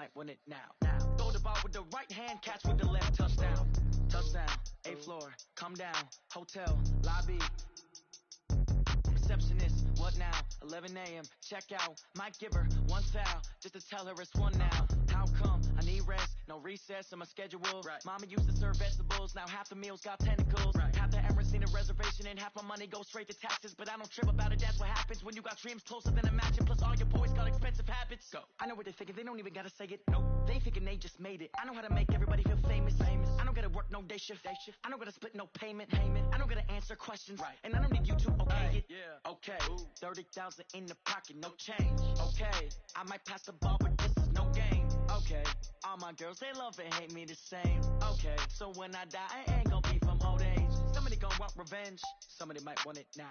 might win it now. Throw the ball with the right hand, catch with the left, touchdown. Touchdown, 8th floor, come down, hotel, lobby. Receptionist, what now? 11 a.m. check out. Might give her one foul just to tell her it's one now. How come? I need rest, no recess in my schedule. Right. Mama used to serve vegetables, now half the meals got tentacles. Right. Half the errands seen a reservation and half my money goes straight to taxes. But I don't trip about it, that's what happens when you got dreams closer than a mansion. Plus all your boys got expensive habits. Go. I know what they're thinking, they don't even gotta say it. Nope. They thinking they just made it. I know how to make everybody feel famous. I don't gotta work no day shift. I don't gotta split no payment. I don't gotta answer questions. Right. And I don't need you to okay it. Yeah. Okay. 30,000 in the pocket, no change. Okay. I might pass the ball, but this is no game. Okay. All my girls, they love and hate me the same. Okay. So when I die, I ain't gonna be from old age. Somebody gonna want revenge. Somebody might want it now.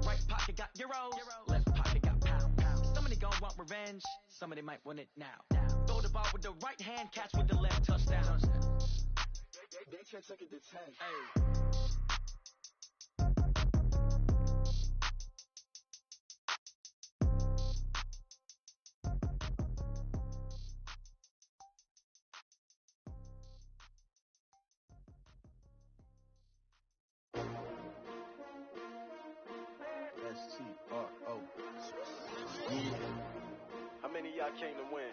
Right pocket got euros. Left pocket got pound. Somebody gonna want revenge. Somebody might want it now. Throw the ball with the right hand, catch with the left, touchdown. They can't take it to 10. Hey. S-T-R-O. Yeah. How many of y'all came to win?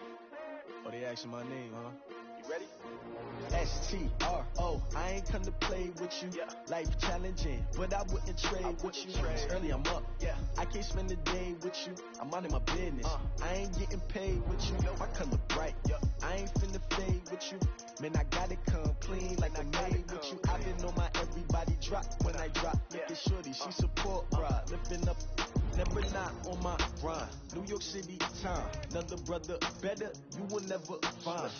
Oh, they asking my name, huh? You ready? S-T-R-O. I ain't come to play with you. Yeah. Life challenging, but I wouldn't trade with you. It's early, I'm up. Yeah. I can't spend the day with you. I'm minding my business. I ain't getting paid with you. My color bright. I ain't finna fade with you. Man, I gotta come clean like I'm made with you. I been on my everybody drop when I drop. Look at shorty, she support ride. Lifting up, never not on my grind. New York City time. Another brother better, you will never find.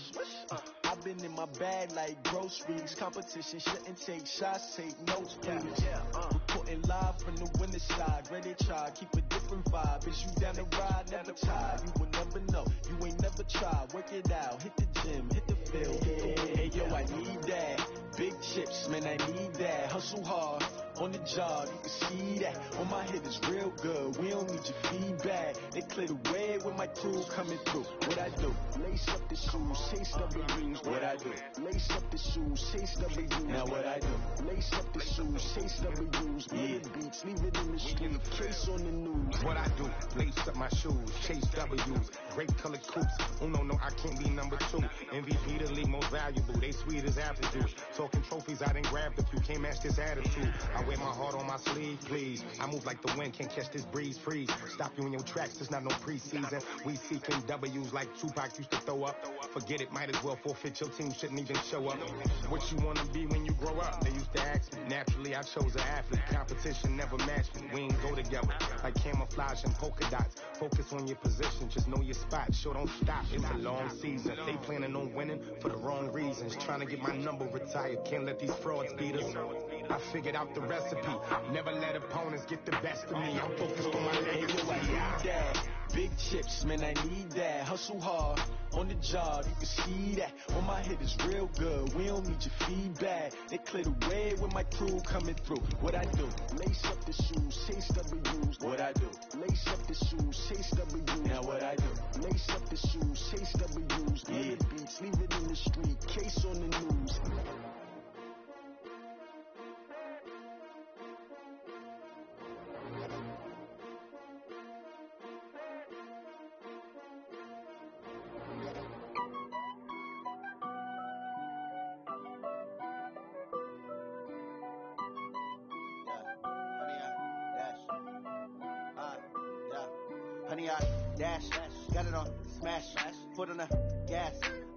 I've been in my bag like groceries. Competition shouldn't take shots, take notes, please. Reporting live from the winter side. Ready to try, keep a different vibe. Is you down the ride, never tired. You will never know, you ain't never tried. Work it out, hit the gym, hit the field. Hey yo, I need that. Big chips, man, I need that. Hustle hard, on the job, you can see that. On my head is real good, we don't need your feedback. They clear the way when my crew coming through. What I do? Lace up the shoes, chase W's. What I do? Lace up the shoes, chase W's. Now what I do? Lace up the shoes, chase W's. Yeah, beats, leave it in the street, case on the news. What I do? Lace up my shoes, chase W's. Great colored coops. Oh no, I can't be number 2. MVP the league most valuable. They sweet as apple juice. Talking trophies, I done grabbed a few. Can't match this attitude. I wear my heart on my sleeve, please. I move like the wind, can't catch this breeze, freeze. Stop you in your tracks, there's not no preseason. We seeking W's like Tupac used to throw up. Forget it, might as well forfeit. Your team shouldn't even show up. What you wanna be when you grow up? They used to ask me. Naturally, I chose an athlete. Competition never matched me. We ain't go together like camouflage and polka dots. Focus on your position, just know your spot. Sure, don't stop. It's a long season. They planning on winning for the wrong reasons. Trying to get my number retired. Can't let these frauds beat us. I figured out the recipe. Never let opponents get the best of me. I'm focused on my legacy. I need that. Big chips, man, I need that. Hustle hard, on the job, you can see that. On my head is real good, we don't need your feedback. They clear the way with my crew coming through. What I do? Lace up the shoes, chase W's. What I do? Lace up the shoes, chase W's. Now what I do? Lace up the shoes, chase W's. Yeah, beats, leave it in the street, case on the news. Honey, I dash, got it on smash, foot on the gas.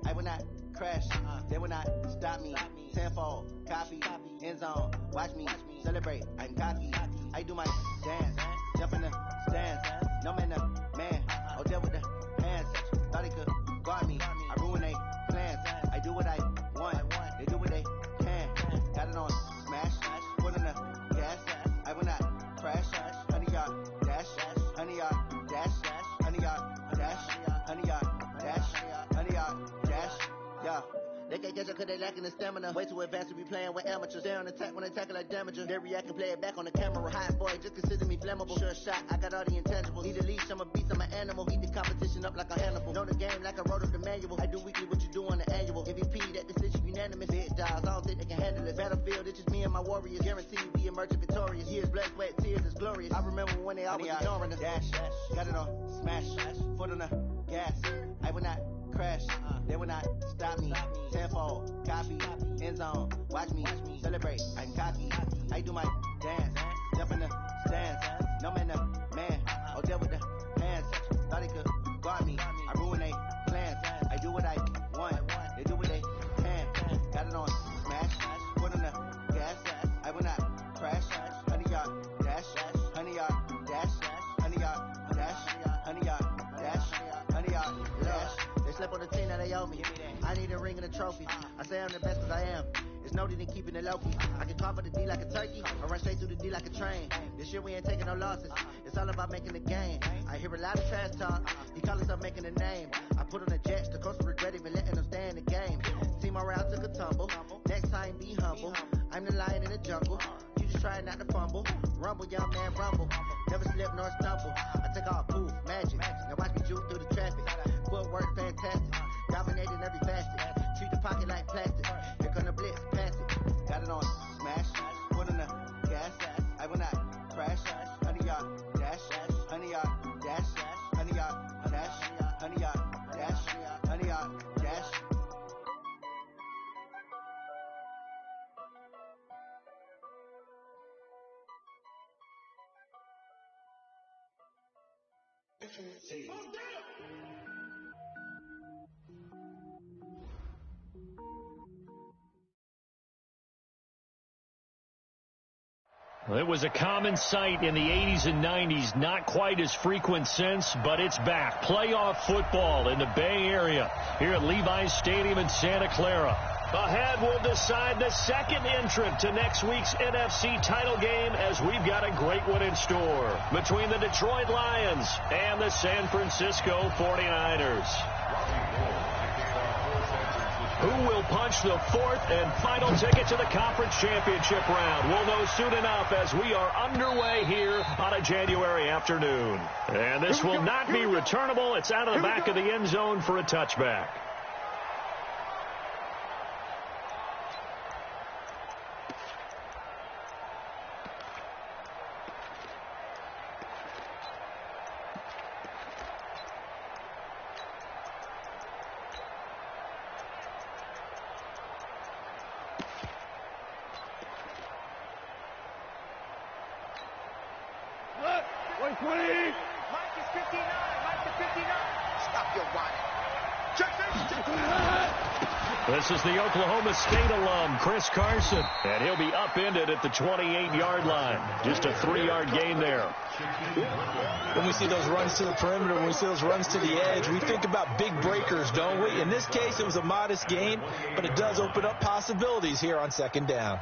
I will not crash, they will not stop me. Tenfold, copy, end zone, watch me celebrate. I'm cocky, I do my dance, jump in the stands. No man, the man, oh deal with the hands. Thought he could guard me, I ruin they plans. I do what I want, they do what they can. Got it on smash, foot on the gas. I will not crash, honey, y'all dash, honey, y'all dash, honey, y'all dash, honey, y'all dash, honey, y'all dash. Yeah, They can't catch up cause they lacking the stamina. Way too advanced to be playing with amateurs. They on attack when they tackle like damager. They react and play it back on the camera. Hot boy, just consider me flammable. Sure shot, I got all the intangibles. Need a leash, I'm a beast, I'm an animal. Eat the competition up like a Hannibal. Know the game like I wrote up the manual. I do weekly what you do on the annual. MVP, that decision unanimous. Big dogs, I don't think they can handle it. Battlefield, it's just me and my warriors. Guarantee you be emerging victorious. Years, blood, sweat, tears, it's glorious. I remember when they always ignoring us. Dash, got it on, smash, foot on the gas. I will not crash, they will not stop me. Tenfold, copy, end zone, watch me celebrate. I'm cocky, I do my dance, jump in the stands. No man, the man, I'll deal with the hands. Thought he could guard me, I ruin they plans. I do what I want, they do what they can. Got it on, smash, foot on the gas. I will not crash, 100-yard dash, 100-yard dash, 100-yard dash, 100-yard dash, 100-yard dash. They slept on the team that they owe me. I need a ring and a trophy. I say I'm the best cause I am. It's no need in keeping it low-key. I can call for the D like a turkey, or run straight through the D like a train. This year we ain't taking no losses. It's all about making the game. I hear a lot of trash talk. He call himself making a name. I put on the Jets. The coach regret even letting them stay in the game. Team morale took a tumble. Next time be humble. I'm the lion in the jungle. You just try not to fumble. Rumble, young man, rumble. Never slip nor stumble. I take off, poof, magic. Now watch me juke through the traffic. Footwork fantastic. Dominating every facet. Treat the pocket like plastic. Here come the blitz, pass it. Got it on, smash. Foot on the gas. I will not crash. 100-yard dash. 100-yard dash. 100-yard dash. 100-yard dash. 100-yard dash. Well, it was a common sight in the 80s and 90s, not quite as frequent since, but it's back. Playoff football in the Bay Area here at Levi's Stadium in Santa Clara. Ahead, we'll decide the second entrant to next week's NFC title game as we've got a great one in store between the Detroit Lions and the San Francisco 49ers. Who will punch the fourth and final ticket to the conference championship round? We'll know soon enough as we are underway here on a January afternoon. And this will not be returnable. It's out of the back of the end zone for a touchback. This is the Oklahoma State alum, Chris Carson, and he'll be upended at the 28-yard line. Just a 3-yard gain there. When we see those runs to the perimeter, when we see those runs to the edge, we think about big breakers, don't we? In this case, it was a modest gain, but it does open up possibilities here on second down.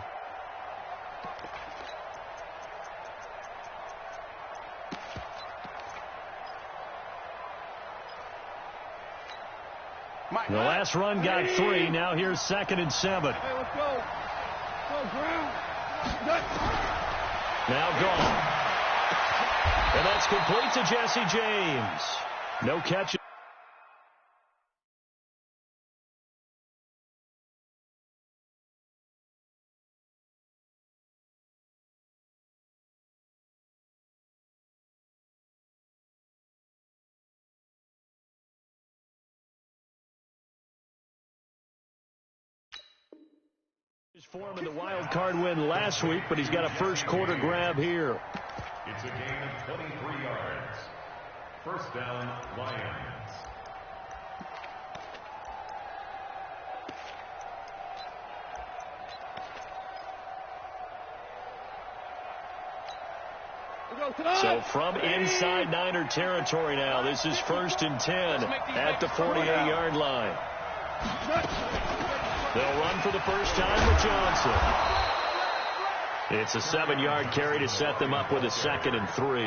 The last run got 3. Now here's 2nd and 7. Hey, let's go. Go, ground. Now gone. And that's complete to Jesse James. No catch. His form in the wild card win last week, but he's got a first quarter grab here. It's a gain of 23 yards. First down, Lions. So from inside Niner territory now, this is 1st and 10 at the 48-yard line. They'll run for the first time with Johnson. It's a 7-yard carry to set them up with a 2nd and 3.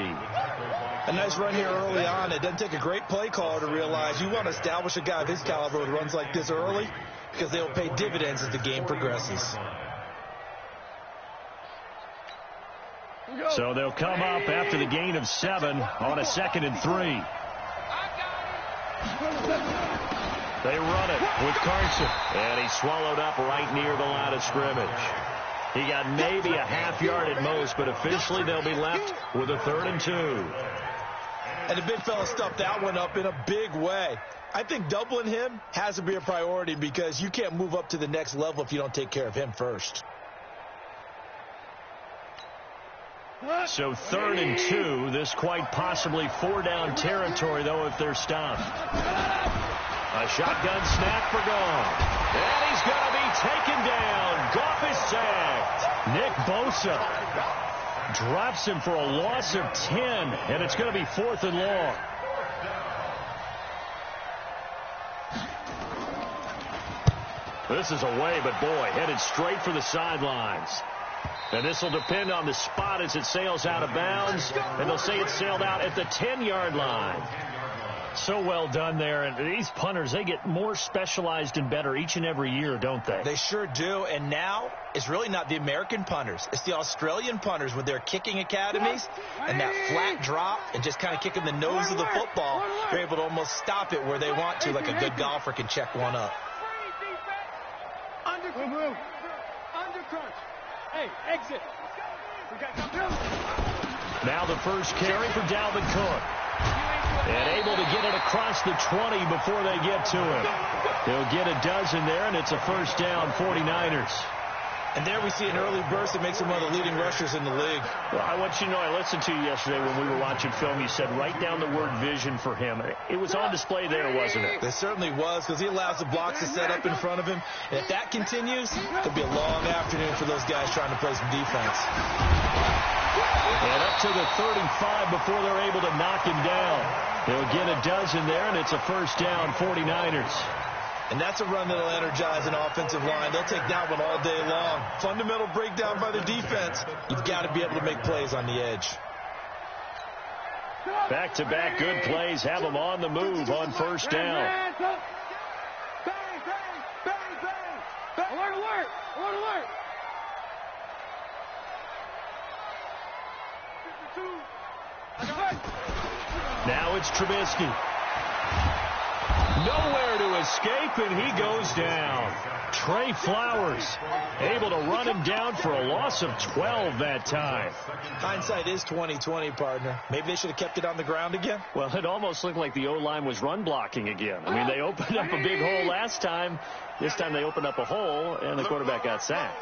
A nice run here early on. It doesn't take a great play caller to realize you want to establish a guy of his caliber who runs like this early. because they will pay dividends as the game progresses. So they'll come up after the gain of 7 on a 2nd and 3. They run it with Carson, and he swallowed up right near the line of scrimmage. He got maybe a half yard at most, but officially they'll be left with a 3rd and 2. And the big fella stuffed that one up in a big way. I think doubling him has to be a priority because you can't move up to the next level if you don't take care of him first. So 3rd and 2, this quite possibly 4-down territory, though, if they're stopped. A shotgun snap for Goff. And he's going to be taken down. Goff is sacked. Nick Bosa drops him for a loss of 10, and it's going to be 4th and long. This is away, but boy, headed straight for the sidelines. And this will depend on the spot as it sails out of bounds. And they'll say it sailed out at the 10-yard line. So well done there. And these punters, they get more specialized and better each and every year, don't they? They sure do. And now it's really not the American punters. It's the Australian punters with their kicking academies and that flat drop and just kind of kicking the nose of the football. They're able to almost stop it where they want to, like a good golfer can check one up. Undercrunch. Hey, exit. Now the first carry for Dalvin Cook. And able to get it across the 20 before they get to him. He'll get a dozen there, and it's a 1st down, 49ers. And there we see an early burst that makes him one of the leading rushers in the league. Well, I want you to know, I listened to you yesterday when we were watching film. You said write down the word vision for him. It was on display there, wasn't it? It certainly was, because he allows the blocks to set up in front of him. And if that continues, it'll be a long afternoon for those guys trying to play some defense. And up to the 35 before they're able to knock him down. They'll get a dozen there, and it's a 1st down, 49ers. And that's a run that'll energize an offensive line. They'll take that one all day long. Fundamental breakdown by the defense. You've got to be able to make plays on the edge. Back-to-back good plays have them on the move on 1st down. Bang, bang, bang, bang. Alert, alert, alert, alert. Now it's Trubisky. Nowhere to escape, and he goes down. Trey Flowers able to run him down for a loss of 12 that time. Hindsight is 20/20, partner. Maybe they should have kept it on the ground again. Well, it almost looked like the O-line was run blocking again. I mean, they opened up a big hole last time. This time they opened up a hole, and the quarterback got sacked.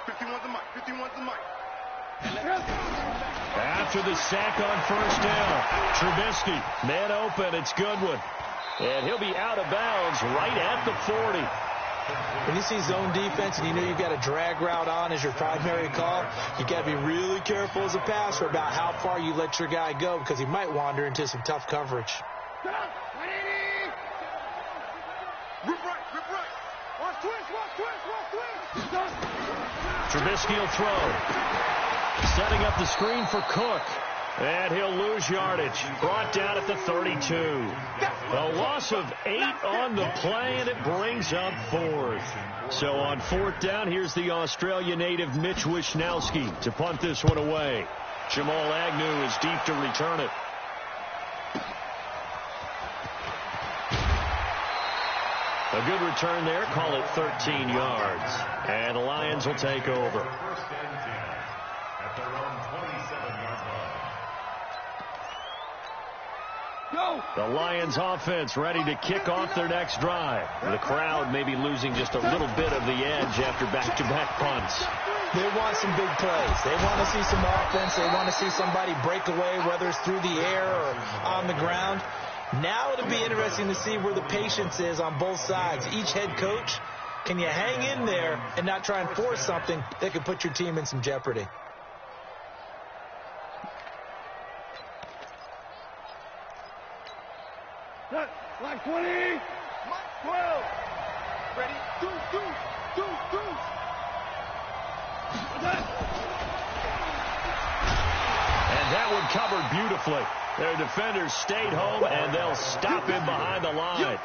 51's the mic. 51's the mic. After the sack on 1st down, Trubisky, man open, it's Goodwin. And he'll be out of bounds right at the 40. When you see zone defense and you know you've got a drag route on as your primary call, you got to be really careful as a passer about how far you let your guy go because he might wander into some tough coverage. Rip right, rip right. Watch twist, watch twist, watch twist. Trubisky will throw. Setting up the screen for Cook. And he'll lose yardage. Brought down at the 32. A loss of 8 on the play, and it brings up 4th. So on 4th down, here's the Australia native Mitch Wishnowski to punt this one away. Jamal Agnew is deep to return it. A good return there. Call it 13 yards. And the Lions will take over. The Lions offense ready to kick off their next drive. The crowd may be losing just a little bit of the edge after back-to-back punts. They want some big plays. They want to see some offense. They want to see somebody break away, whether it's through the air or on the ground. Now it'll be interesting to see where the patience is on both sides. Each head coach, can you hang in there and not try and force something that could put your team in some jeopardy? Like 20. 12. Ready? Do. And that one covered beautifully. Their defenders stayed home, and they'll stop him behind the line.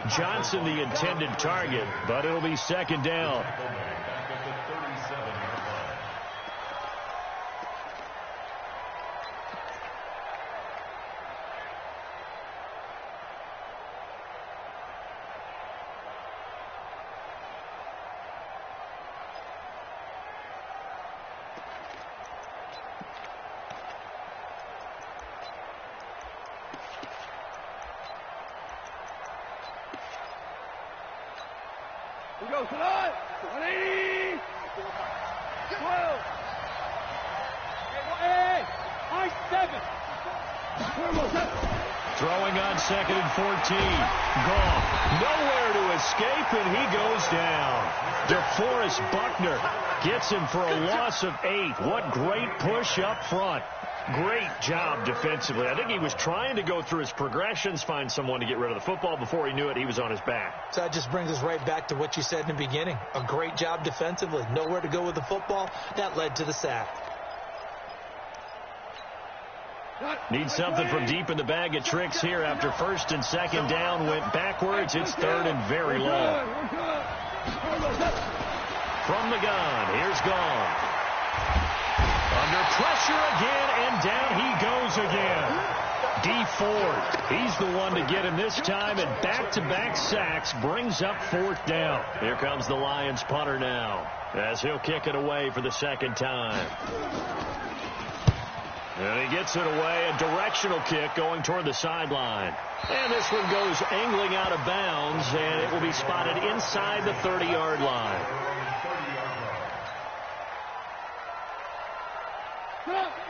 Johnson the intended target, but it'll be second down. He goes tonight. 180. 12. Hey, I 7. Throwing on 2nd and 14. Gone. Nowhere to escape, and he goes down. DeForest Buckner gets him for a loss of 8. What great push up front. Great job defensively. I think he was trying to go through his progressions, find someone to get rid of the football. Before he knew it, he was on his back. So that just brings us right back to what you said in the beginning. A great job defensively. Nowhere to go with the football. That led to the sack. Need something from deep in the bag of tricks here after 1st and 2nd down went backwards. It's 3rd and very long. From the gun, here's Gone. Under pressure again, and down he goes again. D Ford, he's the one to get him this time, and back-to-back sacks brings up 4th down. Here comes the Lions punter now, as he'll kick it away for the 2nd time. And he gets it away, a directional kick going toward the sideline. And this one goes angling out of bounds, and it will be spotted inside the 30-yard line.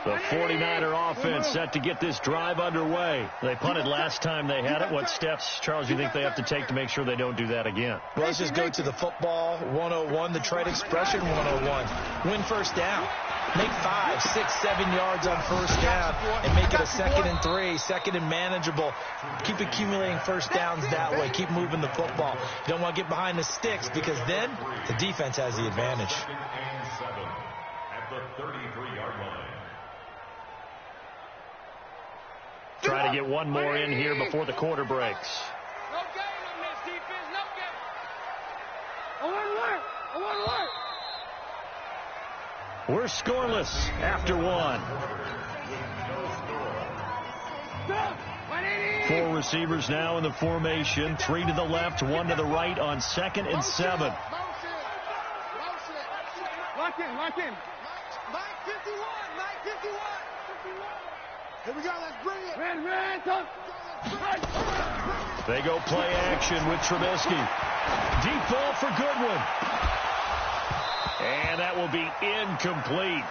The 49er offense set to get this drive underway. They punted last time they had it. What steps, Charles, do you think they have to take to make sure they don't do that again? Well, let's just go to the football 101, the trade expression 101. Win 1st down. Make 5, 6, 7 yards on 1st down and make it a 2nd and 3, 2nd and manageable. Keep accumulating 1st downs that way. Keep moving the football. You don't want to get behind the sticks because then the defense has the advantage. 2nd and 7 at the 33-yard line. Try to get one more in here before the quarter breaks. No game on this defense. No game. I want to work. We're scoreless after 1. 4 receivers now in the formation. 3 to the left, 1 to the right on 2nd and 7. Lock in. Mike 51. Here we go. Let's bring it. Red, touch. They go play action with Trubisky. Deep ball for Goodwin. And that will be incomplete.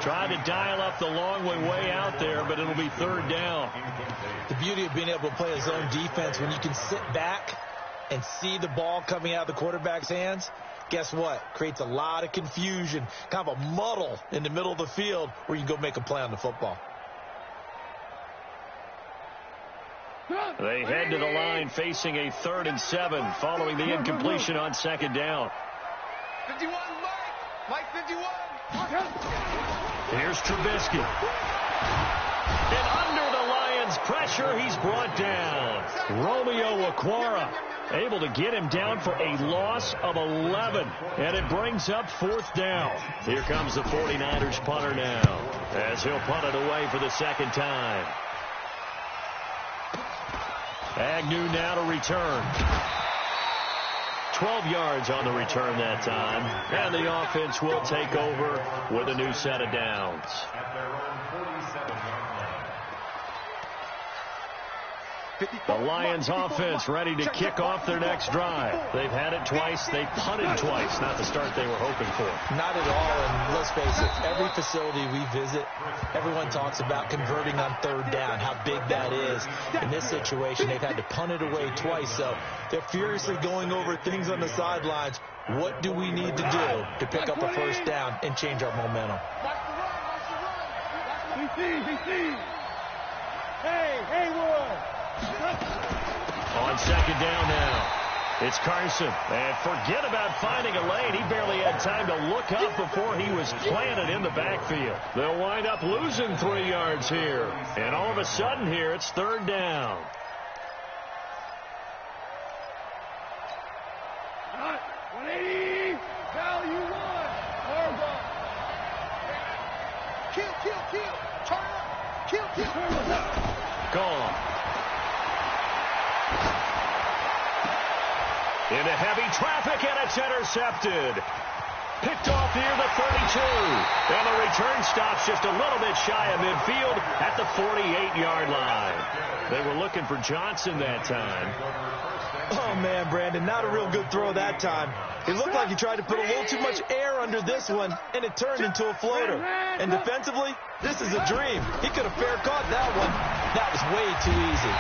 Trying to dial up the long way out there, but it'll be 3rd down. The beauty of being able to play a zone defense, when you can sit back and see the ball coming out of the quarterback's hands, guess what? Creates a lot of confusion, kind of a muddle in the middle of the field where you can go make a play on the football. They head to the line facing a 3rd and 7 following the incompletion on 2nd down. 51, Mike 51. Here's Trubisky. And under the Lions' pressure, he's brought down. Romeo Okwara able to get him down for a loss of 11. And it brings up 4th down. Here comes the 49ers punter now, as he'll punt it away for the 2nd time. Agnew now to return. 12 yards on the return that time. And the offense will take over with a new set of downs. At their own 47-yard line. The Lions offense ready to kick off their next drive. They've had it twice. They've punted twice. Not the start they were hoping for. Not at all. And let's face it, every facility we visit, everyone talks about converting on 3rd down, how big that is. In this situation, they've had to punt it away twice. So they're furiously going over things on the sidelines. What do we need to do to pick up a 1st down and change our momentum? Hey, Haywood. On 2nd down now. It's Carson. And forget about finding a lane. He barely had time to look up before he was planted in the backfield. They'll wind up losing 3 yards here. And all of a sudden here, it's third down. All right, 180. Value 1. Hardball. Kill. Turn up. Kill. Gone. Into heavy traffic, and it's intercepted. Picked off near the 32. And the return stops just a little bit shy of midfield at the 48-yard line. They were looking for Johnson that time. Oh, man, Brandon, not a real good throw that time. It looked like he tried to put a little too much air under this one, and it turned into a floater. And defensively, this is a dream. He could have fair caught that one. That was way too easy.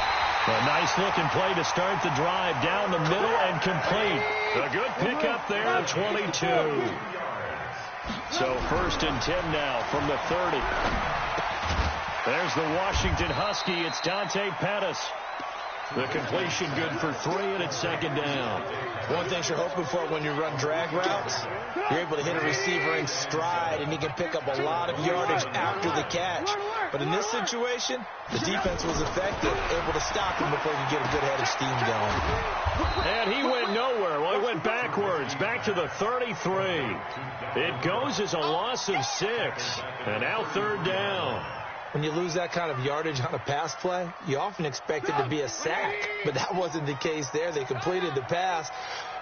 A nice-looking play to start the drive down the middle and complete. A good pickup there at 22. So 1st and 10 now from the 30. There's the Washington Husky. It's Dante Pettis. The completion good for 3, and it's 2nd down. One thing you're hoping for when you run drag routes, you're able to hit a receiver in stride, and he can pick up a lot of yardage after the catch. But in this situation, the defense was effective, able to stop him before he could get a good head of steam going. And he went nowhere. Well, he went backwards, back to the 33. It goes as a loss of 6, and now 3rd down. When you lose that kind of yardage on a pass play, you often expect it to be a sack. But that wasn't the case there. They completed the pass.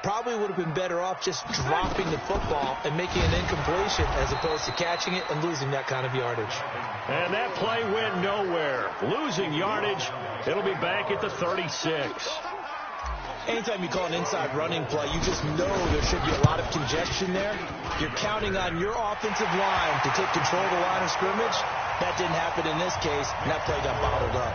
Probably would have been better off just dropping the football and making an incompletion as opposed to catching it and losing that kind of yardage. And that play went nowhere. Losing yardage, it'll be back at the 36. Anytime you call an inside running play, you just know there should be a lot of congestion there. You're counting on your offensive line to take control of the line of scrimmage. That didn't happen in this case, and that play got bottled up.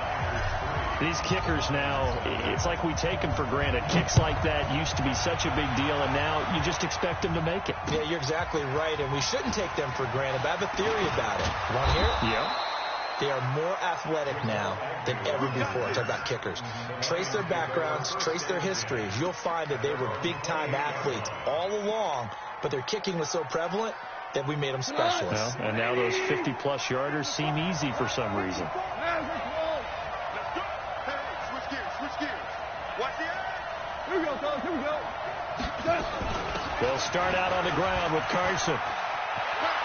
These kickers now, it's like we take them for granted. Kicks like that used to be such a big deal, and now you just expect them to make it. Yeah, you're exactly right, and we shouldn't take them for granted. But I have a theory about it. You want to hear it? Yeah. They are more athletic now than ever before. Talk about kickers. Trace their backgrounds, trace their histories. You'll find that they were big-time athletes all along, but their kicking was so prevalent that we made them specialists. Well, and now those 50-plus yarders seem easy for some reason. Here we go, fellas. Here we go. They'll start out on the ground with Carson.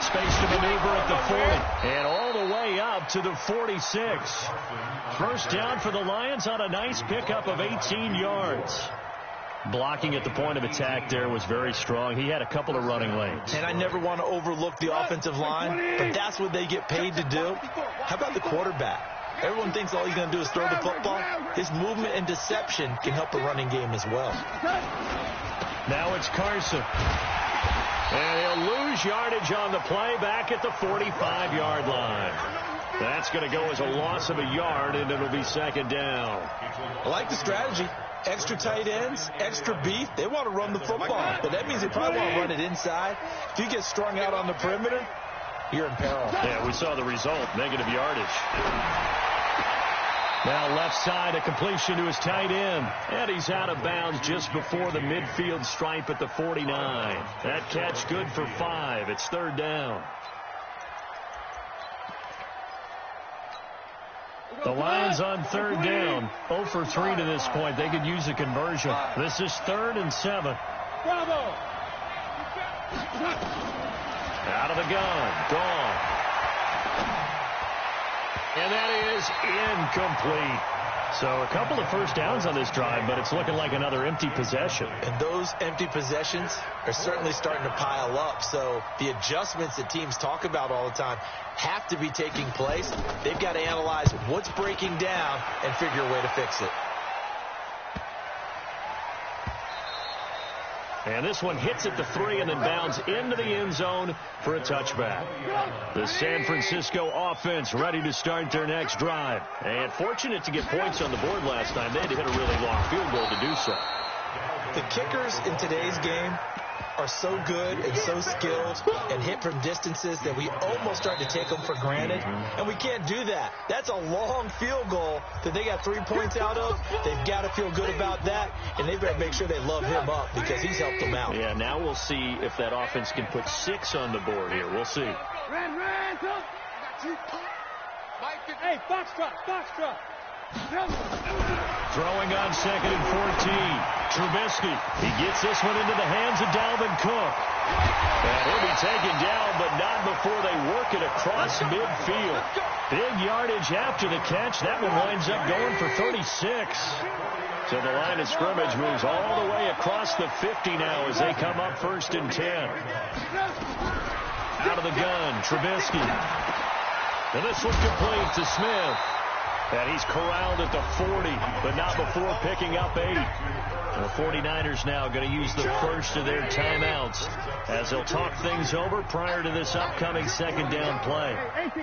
Space to maneuver at the 40. And all the way up to the 46. First down for the Lions on a nice pickup of 18 yards. Blocking at the point of attack there was very strong. He had a couple of running lanes. And I never want to overlook the offensive line, but that's what they get paid to do. How about the quarterback? Everyone thinks all he's going to do is throw the football. His movement and deception can help a running game as well. Now it's Carson. And he'll lose yardage on the play back at the 45-yard line. That's going to go as a loss of a yard, and it'll be 2nd down. I like the strategy. Extra tight ends, extra beef. They want to run the football, but that means they probably want to run it inside. If you get strung out on the perimeter, you're in peril. Yeah, we saw the result, negative yardage. Now left side, a completion to his tight end. And he's out of bounds just before the midfield stripe at the 49. That catch good for 5. It's 3rd down. The Lions on 3rd down. 0 for 3 to this point. They could use a conversion. This is 3rd and 7. Bravo. Out of the gun. Gone. And that is incomplete. So a couple of first downs on this drive, but it's looking like another empty possession. And those empty possessions are certainly starting to pile up. So the adjustments that teams talk about all the time have to be taking place. They've got to analyze what's breaking down and figure a way to fix it. And this one hits at the 3 and then bounds into the end zone for a touchback. The San Francisco offense ready to start their next drive. And fortunate to get points on the board last time. They had to hit a really long field goal to do so. The kickers in today's game are so good and so skilled and hit from distances that we almost start to take them for granted, and we can't do that. That's a long field goal that they got 3 points out of. They've got to feel good about that, and they better make sure they love him up because he's helped them out. Yeah, now we'll see if that offense can put 6 on the board here. We'll see. Hey, Foxtrot. Throwing on 2nd and 14. Trubisky. He gets this one into the hands of Dalvin Cook. And he'll be taken down, but not before they work it across midfield. Big yardage after the catch. That one winds up going for 36. So the line of scrimmage moves all the way across the 50 now as they come up 1st and 10. Out of the gun, Trubisky. And this one complete to Smith. And he's corralled at the 40, but not before picking up 8. The 49ers now going to use the first of their timeouts as they'll talk things over prior to this upcoming 2nd down play. 18.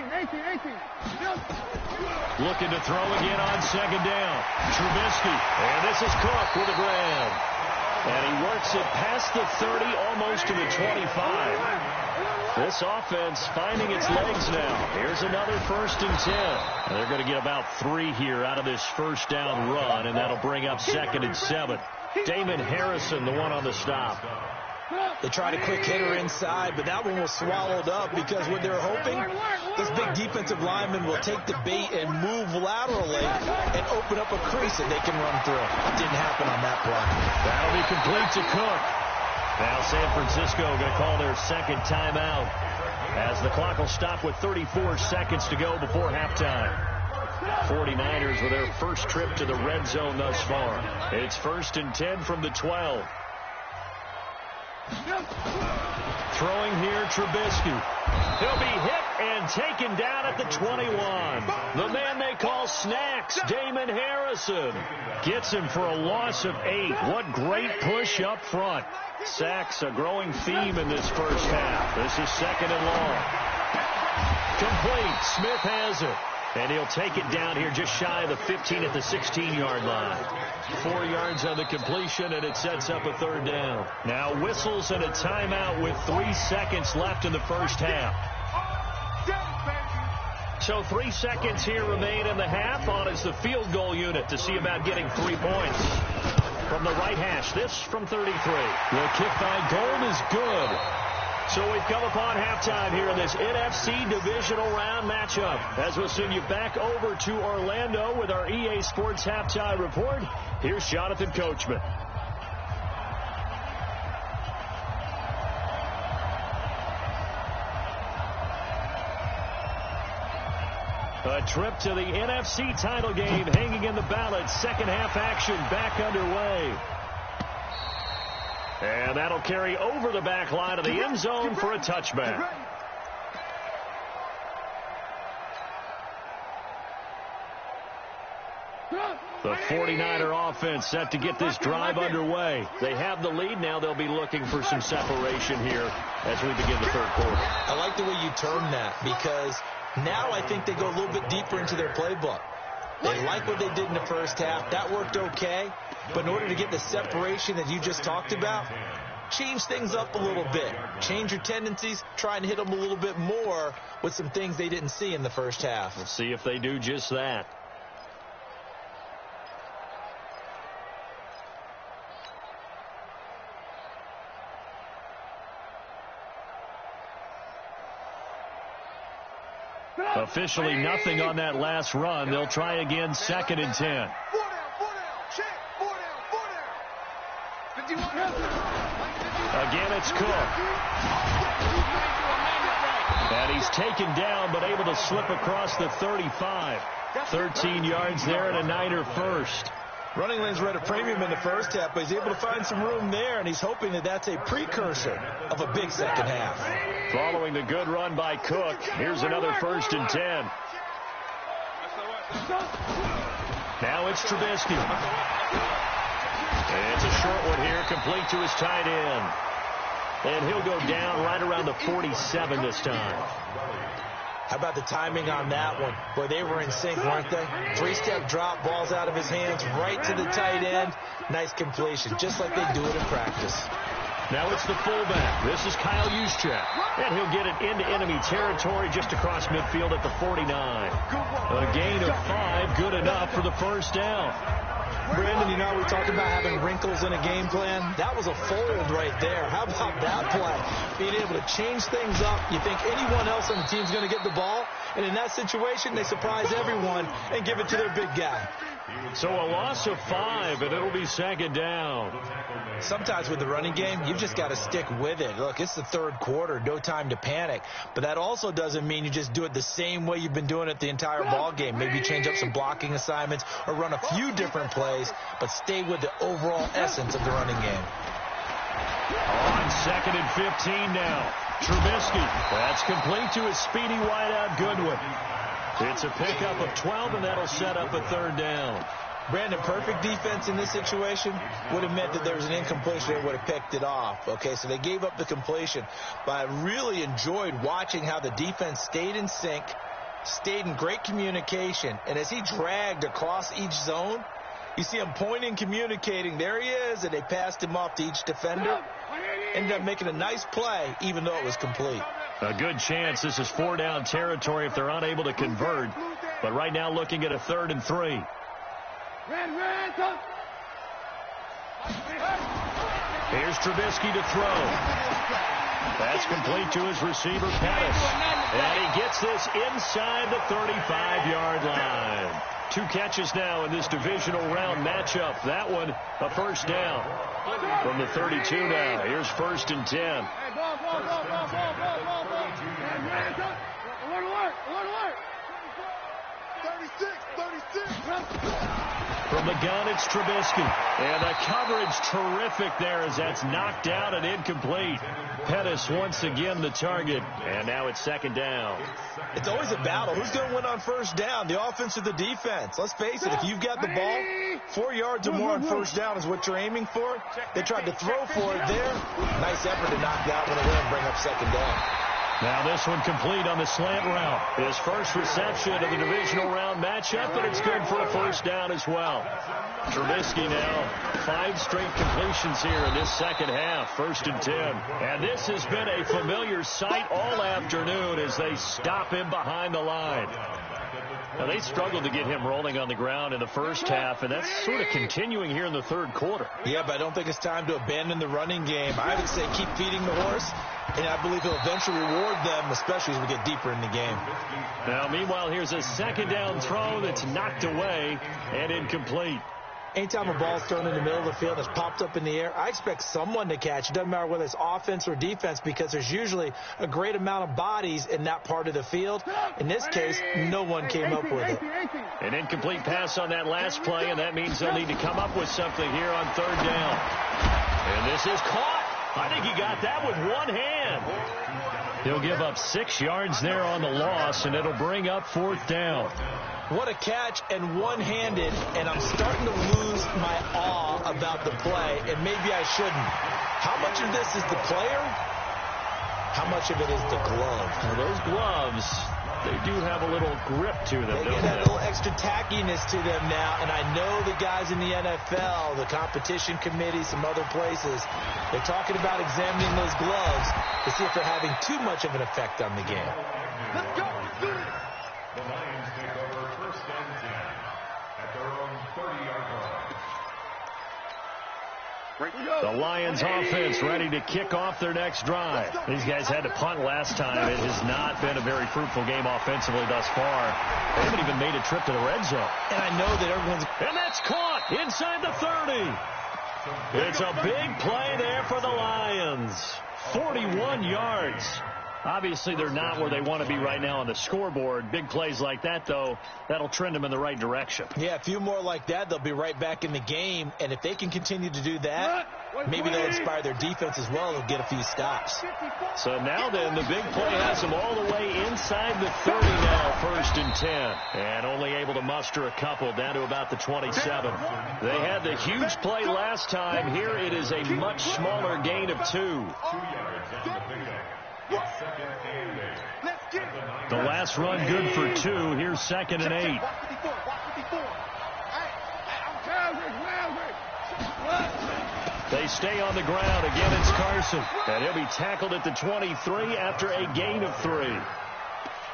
Looking to throw again on 2nd down. Trubisky. And this is Cook with a grab. And he works it past the 30, almost to the 25. This offense finding its legs now. Here's another 1st and 10. And they're going to get about 3 here out of this 1st down run, and that'll bring up 2nd and 7. Damon Harrison, the one on the stop. They tried a quick hitter inside, but that one was swallowed up because what they're hoping, this big defensive lineman will take the bait and move laterally and open up a crease that they can run through. It didn't happen on that play. That'll be complete to Cook. Now San Francisco going to call their 2nd timeout as the clock will stop with 34 seconds to go before halftime. 49ers with their first trip to the red zone thus far. It's 1st and 10 from the 12. Throwing here, Trubisky. He'll be hit and taken down at the 21. The man they call Snacks, Damon Harrison, gets him for a loss of 8. What great push up front. Sacks a growing theme in this 1st half. This is 2nd and long. Complete. Smith has it. And he'll take it down here just shy of the 15 at the 16-yard line. 4 yards on the completion, and it sets up a 3rd down. Now whistles and a timeout with 3 seconds left in the 1st half. So 3 seconds here remain in the half. On is the field goal unit to see about getting 3 points. From the right hash, this from 33. The kick by Gold is good. So we've come upon halftime here in this NFC Divisional Round matchup. As we'll send you back over to Orlando with our EA Sports Halftime Report, here's Jonathan Coachman. A trip to the NFC title game hanging in the balance. 2nd half action back underway. And that'll carry over the back line of the end zone for a touchback. The 49er offense set to get this drive underway. They have the lead. Now they'll be looking for some separation here as we begin the 3rd quarter. I like the way you term that because now I think they go a little bit deeper into their playbook. They like what they did in the 1st half. That worked okay. But in order to get the separation that you just talked about, change things up a little bit. Change your tendencies. Try and hit them a little bit more with some things they didn't see in the 1st half. We'll see if they do just that. Officially nothing on that last run. They'll try again 2nd and 10. Again, it's Cook. And he's taken down, but able to slip across the 35. 13 yards there and a Niner first. Running lanes were at a premium in the 1st half, but he's able to find some room there, and he's hoping that that's a precursor of a big 2nd half. Following the good run by Cook, here's another 1st and 10. Now it's Trubisky. And it's a short one here, complete to his tight end. And he'll go down right around the 47 this time. How about the timing on that one? Boy, they were in sync, weren't they? 3-step drop, balls out of his hands, right to the tight end. Nice completion, just like they do it in practice. Now it's the fullback. This is Kyle Juszczyk. And he'll get it into enemy territory just across midfield at the 49. A gain of 5, good enough for the first down. Brandon, you know, we talked about having wrinkles in a game plan. That was a fold right there. How about that play? Being able to change things up. You think anyone else on the team's going to get the ball, and in that situation, they surprise everyone and give it to their big guy. So a loss of 5, and it'll be second down. Sometimes with the running game, you've just got to stick with it. Look, it's the third quarter, no time to panic. But that also doesn't mean you just do it the same way you've been doing it the entire ball game. Maybe change up some blocking assignments or run a few different plays, but stay with the overall essence of the running game. On 2nd and 15 now. Trubisky. That's complete to his speedy wideout Goodwin. It's a pickup of 12, and that'll set up a third down. Brandon, perfect defense in this situation would have meant that there was an incompletion that would have picked it off. Okay, so they gave up the completion. But I really enjoyed watching how the defense stayed in sync, stayed in great communication, and as he dragged across each zone, you see him pointing, communicating. There he is, and they passed him off to each defender. Ended up making a nice play, even though it was complete. A good chance this is 4-down territory if they're unable to convert. But right now looking at a 3rd and 3. Here's Trubisky to throw. That's complete to his receiver, Pettis. And he gets this inside the 35-yard line. 2 catches now in this divisional round matchup. That one, a first down. From the 32 now. Here's 1st and 10. From the gun, it's Trubisky. And the coverage terrific there as that's knocked out and incomplete. Pettis once again the target. And now it's 2nd down. It's always a battle. Who's going to win on first down, the offense or the defense? Let's face it, if you've got the ball, 4 yards or more on first down is what you're aiming for. They tried to throw for it there. Nice effort to knock that one away and bring up 2nd down. Now this one complete on the slant route. His first reception of the divisional round matchup, but it's good for a first down as well. Trubisky now 5 straight completions here in this second half. 1st and 10. And this has been a familiar sight all afternoon as they stop him behind the line. Now, they struggled to get him rolling on the ground in the first half, and that's sort of continuing here in the third quarter. Yeah, but I don't think it's time to abandon the running game. I would say keep feeding the horse, and I believe he'll eventually reward them, especially as we get deeper in the game. Now, meanwhile, here's a 2nd down throw that's knocked away and incomplete. Anytime a ball's thrown in the middle of the field that's popped up in the air, I expect someone to catch. It doesn't matter whether it's offense or defense because there's usually a great amount of bodies in that part of the field. In this case, no one came up with it. An incomplete pass on that last play, and that means they'll need to come up with something here on 3rd down. And this is caught. I think he got that with one hand. He'll give up 6 yards there on the loss, and it'll bring up 4th down. What a catch, and one-handed, and I'm starting to lose my awe about the play, and maybe I shouldn't. How much of this is the player? How much of it is the glove? Now, those gloves, they do have a little grip to them, they get that little extra tackiness to them now, and I know the guys in the NFL, the competition committee, some other places, they're talking about examining those gloves to see if they're having too much of an effect on the game. Let's go. The Lions take over 1st and 10 at their own 30-yard line. The Lions offense ready to kick off their next drive. These guys had to punt last time. It has not been a very fruitful game offensively thus far. They haven't even made a trip to the red zone. And I know that everyone's... And that's caught inside the 30. It's a big play there for the Lions. 41 yards. Obviously, they're not where they want to be right now on the scoreboard. Big plays like that, though, that'll trend them in the right direction. Yeah, a few more like that, they'll be right back in the game. And if they can continue to do that, maybe they'll inspire their defense as well. They'll get a few stops. So now then, the big play has them all the way inside the 30 now, 1st and 10. And only able to muster a couple down to about the 27. They had the huge play last time. Here it is a much smaller gain of 2. 2 yards on the pickup. The last run good for 2. Here's 2nd and 8. They stay on the ground. Again, it's Carson. And he'll be tackled at the 23 after a gain of 3.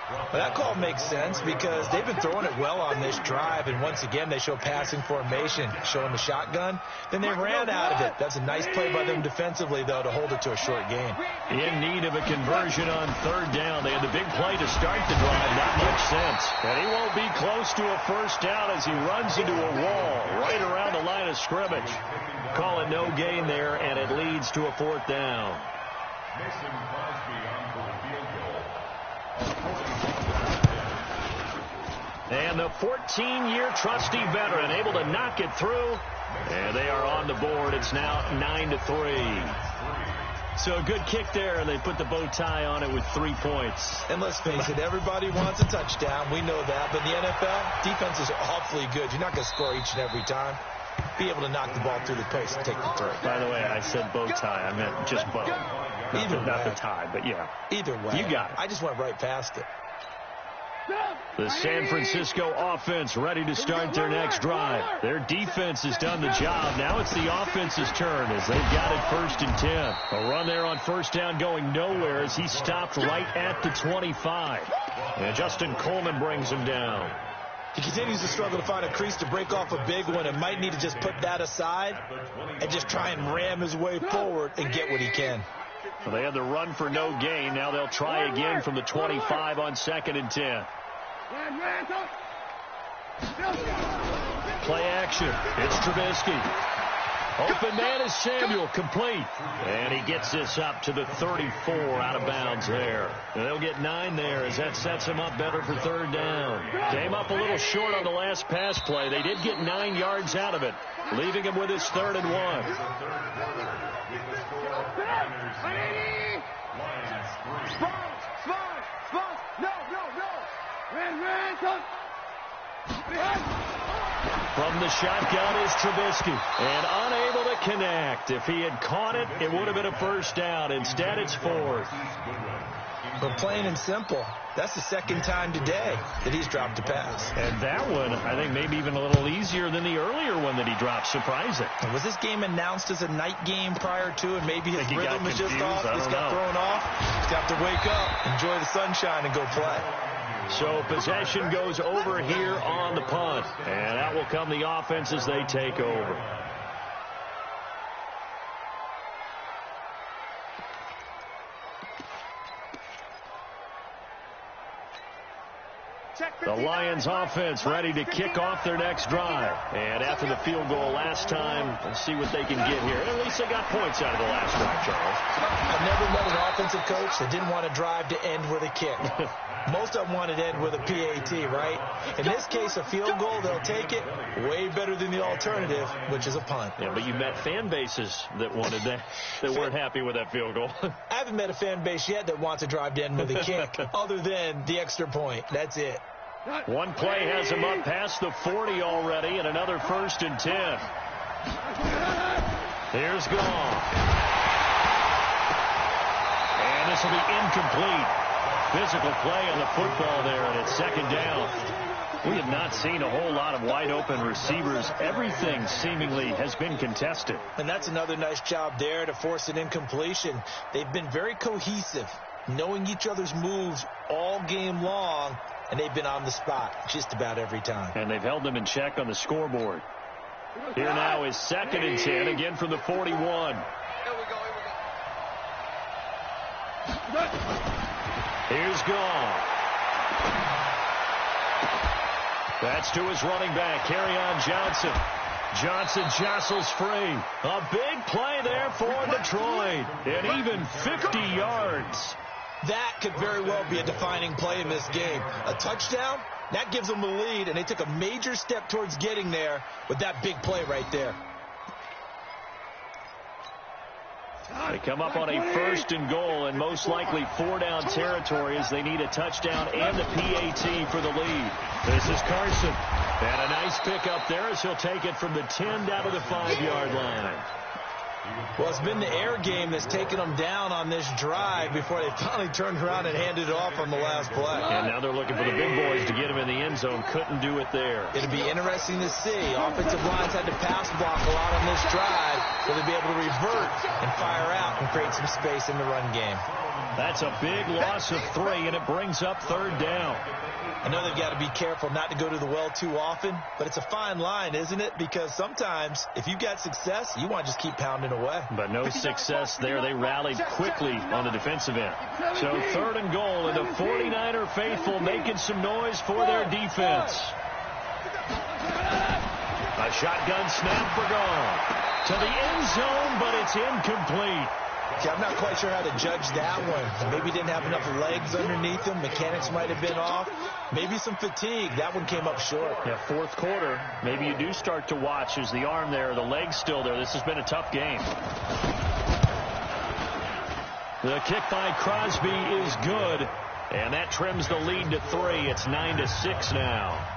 Well, that call makes sense because they've been throwing it well on this drive, and once again they show passing formation, showing the shotgun. Then they ran out of it. That's a nice play by them defensively, though, to hold it to a short gain. In need of a conversion on 3rd down. They had the big play to start the drive. Not much sense. And he won't be close to a 1st down as he runs into a wall right around the line of scrimmage. Call it no gain there, and it leads to a 4th down. Mason Crosby on for the field goal. And the 14-year trusty veteran able to knock it through. And they are on the board. It's now 9-3. So a good kick there, and they put the bow tie on it with 3 points. And let's face it, everybody wants a touchdown. We know that. But in the NFL, defense is awfully good. You're not going to score each and every time. Be able to knock the ball through the post and take the throw. By the way, I said bow tie. I meant just bow. Not the tie, but yeah. Either way. You got it. I just went right past it. The San Francisco offense ready to start their next drive. Their defense has done the job. Now it's the offense's turn as they've got it 1st and 10. A run there on 1st down going nowhere as he stopped right at the 25. And Justin Coleman brings him down. He continues to struggle to find a crease to break off a big one and might need to just put that aside and just try and ram his way forward and get what he can. Well, they had the run for no gain. Now they'll try again from the 25 on 2nd and 10. Play action. It's Trubisky. Open man is Samuel, complete. And he gets this up to the 34 out of bounds there. And they'll get 9 there as that sets him up better for 3rd down. Came up a little short on the last pass play. They did get 9 yards out of it, leaving him with his 3rd and 1. From the shotgun is Trubisky, and unable to connect. If he had caught it, it would have been a 1st down. Instead, it's 4th. But plain and simple, that's the 2nd time today that he's dropped a pass. And that one, I think, maybe even a little easier than the earlier one that he dropped. Surprising. And was this game announced as a night game prior to, and maybe his rhythm is just off? He's got thrown off. He's got to wake up, enjoy the sunshine, and go play. So possession goes over here on the punt. And out will come the offense as they take over. The Lions offense ready to kick off their next drive. And after the field goal last time, let's see what they can get here. At least they got points out of the last drive, Charles. I've never met an offensive coach that didn't want to drive to end with a kick. Most of them wanted to end with a PAT, right? In this case, a field goal, they'll take it. Way better than the alternative, which is a punt. Yeah, but you met fan bases that wanted that, that weren't happy with that field goal. I haven't met a fan base yet that wants to drive to end with a kick, other than the extra point. That's it. One play has him up past the 40 already, and another 1st and 10. Here's Gall. And this will be incomplete. Physical play on the football there, and it's 2nd down. We have not seen a whole lot of wide-open receivers. Everything seemingly has been contested. And that's another nice job there to force an incompletion. They've been very cohesive, knowing each other's moves all game long, and they've been on the spot just about every time. And they've held them in check on the scoreboard. Here now is 2nd and 10, again from the 41. Here we go. Here's Gall. That's to his running back, Kerryon Johnson. Johnson jostles free. A big play there for Detroit. And even 50 yards. That could very well be a defining play in this game. A touchdown, that gives them the lead, and they took a major step towards getting there with that big play right there. They come up on a 1st and goal, and most likely 4-down territory as they need a touchdown and the PAT for the lead. This is Carson. And a nice pick up there as he'll take it from the 10 down to the 5-yard line. Well, it's been the air game that's taken them down on this drive before they finally turned around and handed it off on the last play. And now they're looking for the big boys to get him in the end zone. Couldn't do it there. It'll be interesting to see. Offensive lines had to pass block a lot on this drive, so they'll be able to revert and fire out and create some space in the run game. That's a big loss of 3, and it brings up 3rd down. I know they've got to be careful not to go to the well too often, but it's a fine line, isn't it? Because sometimes, if you've got success, you want to just keep pounding away. But no success there. They rallied quickly on the defensive end. So 3rd and goal, and the 49er faithful making some noise for their defense. A shotgun snap for gone. To the end zone, but it's incomplete. See, I'm not quite sure how to judge that one. Maybe didn't have enough legs underneath him. Mechanics might have been off. Maybe some fatigue. That one came up short. Yeah, 4th quarter. Maybe you do start to watch as the arm there, the leg's still there. This has been a tough game. The kick by Crosby is good, and that trims the lead to 3. It's 9-6 now.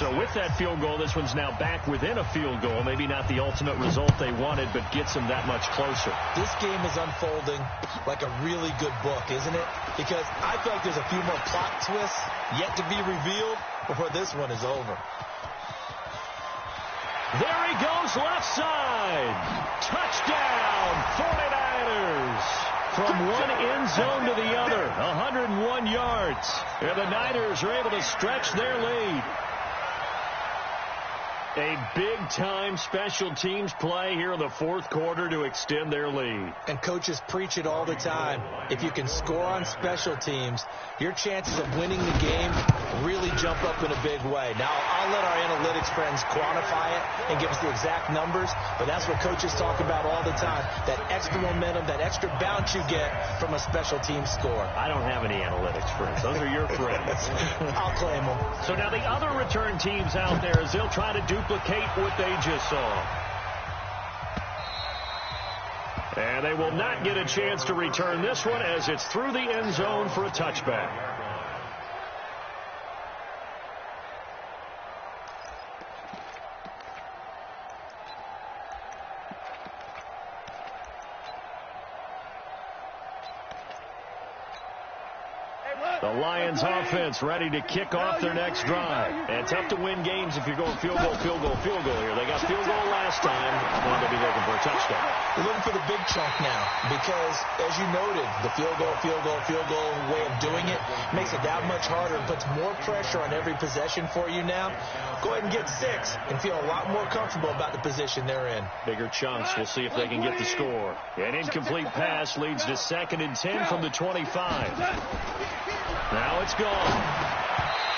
So with that field goal, this one's now back within a field goal. Maybe not the ultimate result they wanted, but gets them that much closer. This game is unfolding like a really good book, isn't it? Because I feel like there's a few more plot twists yet to be revealed before this one is over. There he goes, left side. Touchdown, 49ers. From one end zone to the other, 101 yards. And the Niners are able to stretch their lead. A big-time special teams play here in the 4th quarter to extend their lead. And coaches preach it all the time. If you can score on special teams, your chances of winning the game really jump up in a big way. Now, I'll let our analytics friends quantify it and give us the exact numbers, but that's what coaches talk about all the time, that extra momentum, that extra bounce you get from a special team score. I don't have any analytics friends. Those are your friends. I'll claim them. So now the other return teams out there, as they'll try to duplicate what they just saw. And they will not get a chance to return this one as it's through the end zone for a touchback. The Lions offense ready to kick off their next drive. And tough to win games if you're going field goal, field goal, field goal here. They got field goal last time. Now they'll be looking for a touchdown. They're looking for the big chunk now because, as you noted, the field goal way of doing it makes it that much harder and puts more pressure on every possession for you now. Go ahead and get 6 and feel a lot more comfortable about the position they're in. Bigger chunks. We'll see if they can get the score. An incomplete pass leads to 2nd and 10 from the 25. Now it's gone.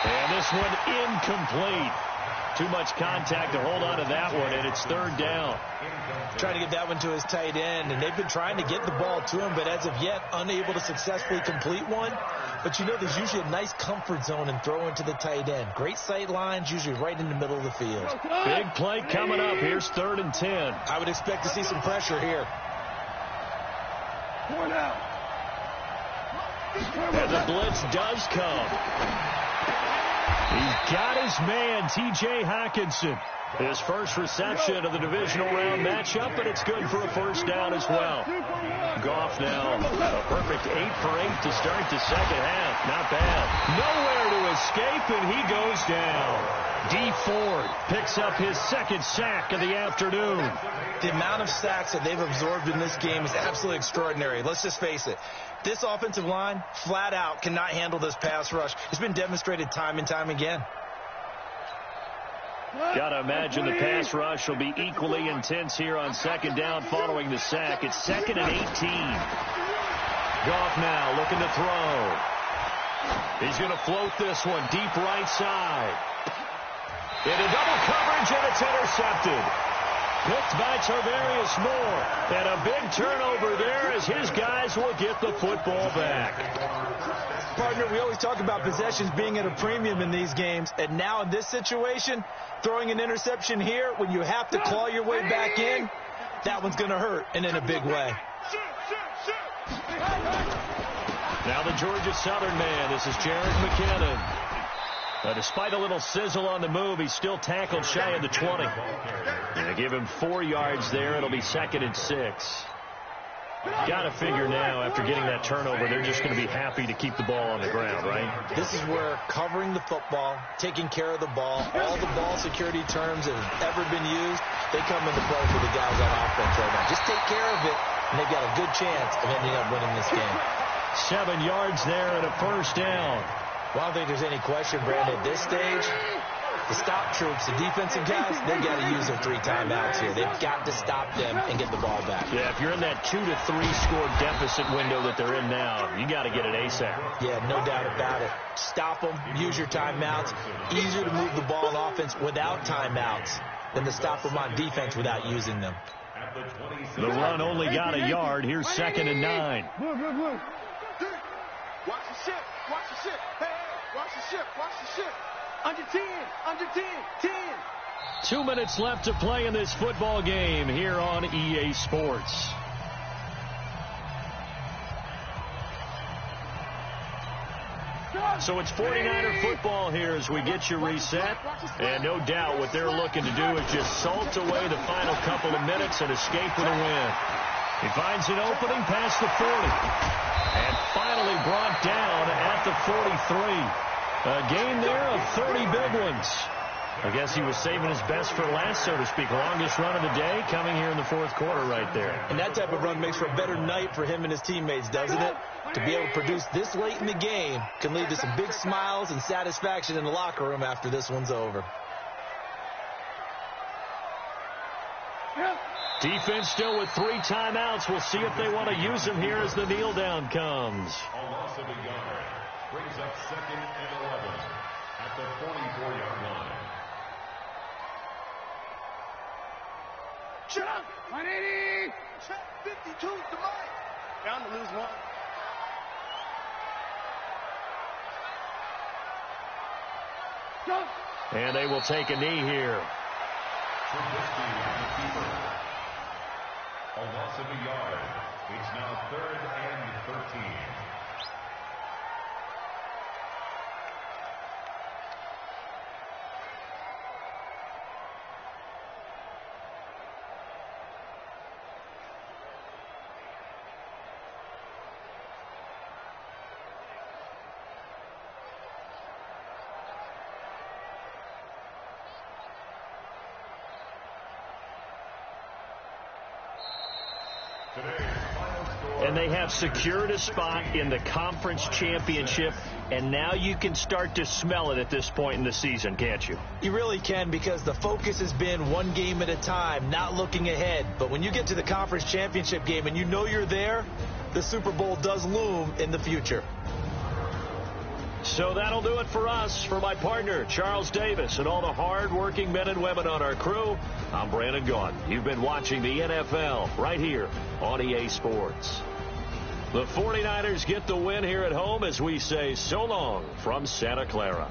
And this one incomplete. Too much contact to hold on to that one, and it's 3rd down. Trying to get that one to his tight end, and they've been trying to get the ball to him, but as of yet, unable to successfully complete one. But you know, there's usually a nice comfort zone and throw into the tight end. Great sight lines, usually right in the middle of the field. Big play coming up. Here's 3rd and 10. I would expect to see some pressure here. Point out. And the blitz does come. He's got his man, T.J. Hockenson. His first reception of the divisional round matchup, but it's good for a 1st down as well. Goff now a perfect 8 for 8 to start the 2nd half. Not bad. Nowhere to escape, and he goes down. D. Ford picks up his 2nd sack of the afternoon. The amount of sacks that they've absorbed in this game is absolutely extraordinary. Let's just face it. This offensive line, flat out, cannot handle this pass rush. It's been demonstrated time and time again. Got to imagine the pass rush will be equally intense here on 2nd down following the sack. It's 2nd and 18. Goff now looking to throw. He's going to float this one deep right side. Into double coverage, and it's intercepted. Picked by Tarvarius Moore. And a big turnover there as his guys will get the football back. Partner, we always talk about possessions being at a premium in these games. And now in this situation, throwing an interception here when you have to claw your way back in, that one's going to hurt, and in a big way. Now the Georgia Southern man. This is Jared McKinnon. Despite a little sizzle on the move, he's still tackled shy of the 20. Give him 4 yards there. It'll be 2nd and 6. Got to figure now, after getting that turnover, they're just going to be happy to keep the ball on the ground, right? This is where covering the football, taking care of the ball, all the ball security terms that have ever been used, they come into play for the guys on offense right now. Just take care of it, and they've got a good chance of ending up winning this game. 7 yards there and a first down. Well, I don't think there's any question, Brandon, at this stage, the stop troops, the defensive guys, they've got to use their 3 timeouts here. They've got to stop them and get the ball back. Yeah, if you're in that 2 to 3 score deficit window that they're in now, you got to get it ASAP. Yeah, no doubt about it. Stop them, use your timeouts. Easier to move the ball on offense without timeouts than to stop them on defense without using them. The run only got a yard. Here's 2nd and 9. Watch the ship. Watch the ship. Hey, watch the ship. Watch the ship. Under 10. Under 10. 10. 2 minutes left to play in this football game here on EA Sports. So it's 49er football here as we get you reset. And no doubt what they're looking to do is just salt away the final couple of minutes and escape with a win. He finds an opening past the 40. And finally brought down at the 43. A game there of 30 big ones. I guess he was saving his best for last, so to speak. Longest run of the day coming here in the 4th quarter right there. And that type of run makes for a better night for him and his teammates, doesn't it? To be able to produce this late in the game can lead to some big smiles and satisfaction in the locker room after this one's over. Defense still with 3 timeouts. We'll see if they want to use them here as the kneel down comes. A loss of a yard brings up 2nd and 11 at the 44-yard line. Chuck! 180! Check 52 to Mike. Down to lose 1. And they will take a knee here. A loss of a yard. It's now 3rd and 13. And they have secured a spot in the conference championship, and now you can start to smell it at this point in the season, can't you? You really can, because the focus has been one game at a time, not looking ahead. But when you get to the conference championship game and you know you're there, the Super Bowl does loom in the future. So that'll do it for us. For my partner, Charles Davis, and all the hard-working men and women on our crew, I'm Brandon Gaughan. You've been watching the NFL right here on EA Sports. The 49ers get the win here at home as we say so long from Santa Clara.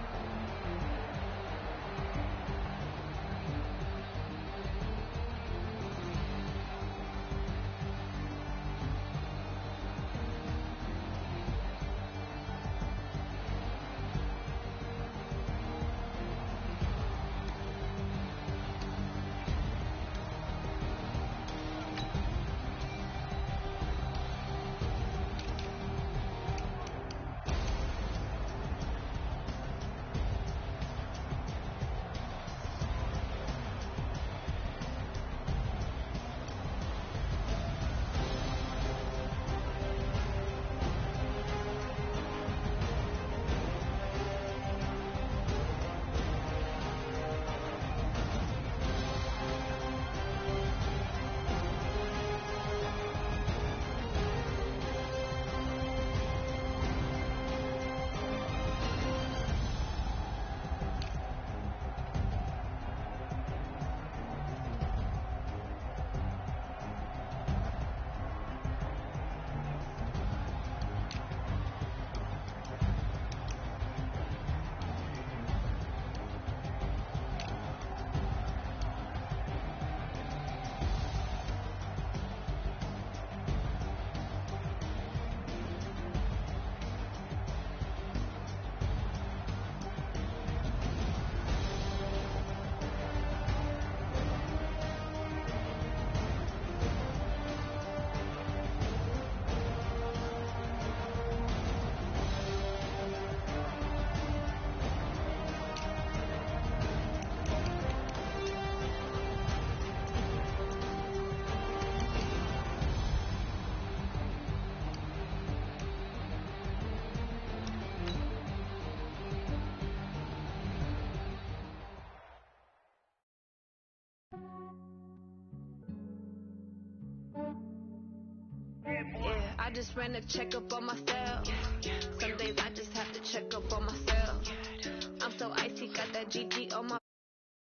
I just ran a checkup on myself. Some days I just have to check up on myself. I'm so icy, got that GG on my